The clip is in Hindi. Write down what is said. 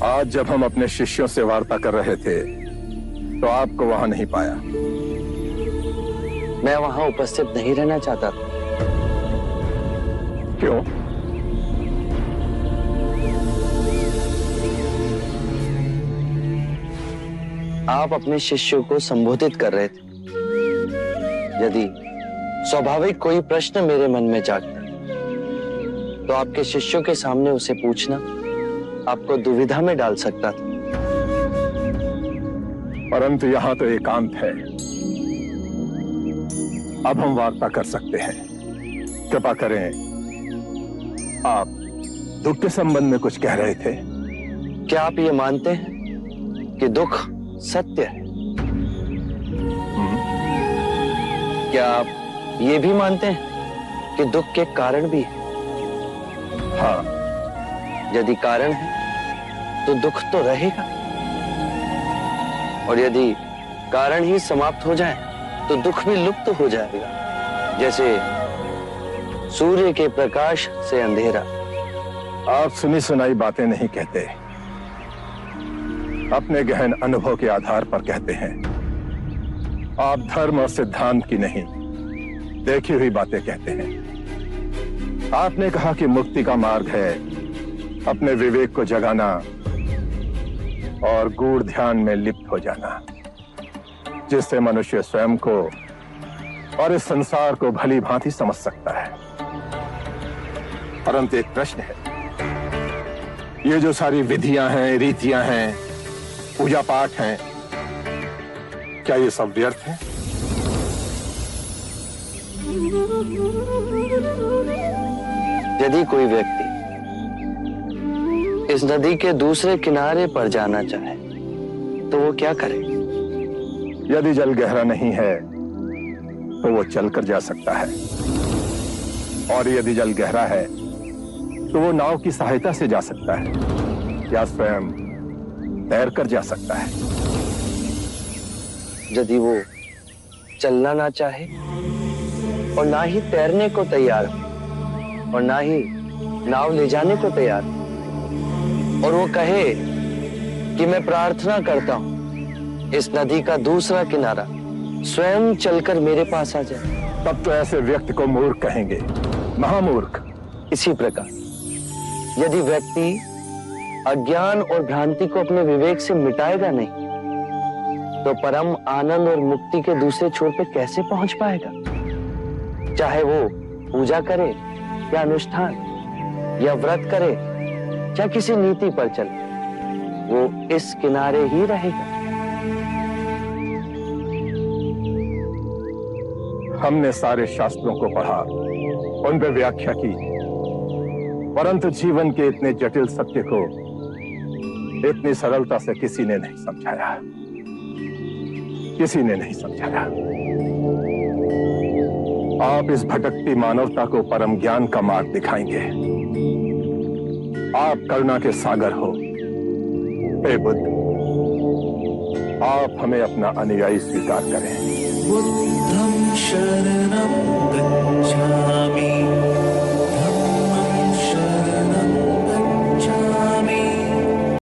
आज जब हम अपने शिष्यों से वार्ता कर रहे थे तो आपको वहां नहीं पाया। मैं वहां उपस्थित नहीं रहना चाहता था। क्यों? आप अपने शिष्यों को संबोधित कर रहे थे। यदि स्वाभाविक कोई प्रश्न मेरे मन में जागता तो आपके शिष्यों के सामने उसे पूछना आपको दुविधा में डाल सकता था। परंतु यहां तो एकांत है। अब हम वार्ता कर सकते हैं। कृपा करें, आप दुख के संबंध में कुछ कह रहे थे। क्या आप ये मानते हैं कि दुख सत्य है? क्या आप ये भी मानते हैं कि दुख के कारण भी है? हाँ। यदि कारण है तो दुख तो रहेगा, और यदि कारण ही समाप्त हो जाए तो दुख भी लुप्त हो जाएगा, जैसे सूर्य के प्रकाश से अंधेरा। आप सुनी सुनाई बातें नहीं कहते, अपने गहन अनुभव के आधार पर कहते हैं। आप धर्म और सिद्धांत की नहीं, देखी हुई बातें कहते हैं। आपने कहा कि मुक्ति का मार्ग है अपने विवेक को जगाना और गूढ़ ध्यान में लिप्त हो जाना, जिससे मनुष्य स्वयं को और इस संसार को भली भांति समझ सकता है। परंतु एक प्रश्न है, ये जो सारी विधियां हैं, रीतियां हैं, पूजा पाठ हैं, क्या ये सब व्यर्थ है? यदि कोई व्यक्ति इस नदी के दूसरे किनारे पर जाना चाहे तो वो क्या करे? यदि जल गहरा नहीं है तो वो चलकर जा सकता है, और यदि जल गहरा है तो वो नाव की सहायता से जा सकता है या स्वयं तैरकर जा सकता है। यदि वो चलना ना चाहे और ना ही तैरने को तैयार हो और ना ही नाव ले जाने को तैयार हो, और वो कहे कि मैं प्रार्थना करता हूं इस नदी का दूसरा किनारा स्वयं चलकर मेरे पास आ जाए, तब तो ऐसे व्यक्ति को मूर्ख कहेंगे, महामूर्ख। इसी प्रकार यदि व्यक्ति अज्ञान और भ्रांति को अपने विवेक से मिटाएगा नहीं तो परम आनंद और मुक्ति के दूसरे छोर पे कैसे पहुंच पाएगा? चाहे वो पूजा करे या अनुष्ठान या व्रत करे या किसी नीति पर चले, वो इस किनारे ही रहेगा। हमने सारे शास्त्रों को पढ़ा, उन पर व्याख्या की, परंतु जीवन के इतने जटिल सत्य को इतनी सरलता से किसी ने नहीं समझाया, किसी ने नहीं समझाया। आप इस भटकती मानवता को परम ज्ञान का मार्ग दिखाएंगे। आप करुणा के सागर हो। हे बुद्ध, आप हमें अपना अनुयायी स्वीकार करें। बुद्धं शरणं गच्छामि।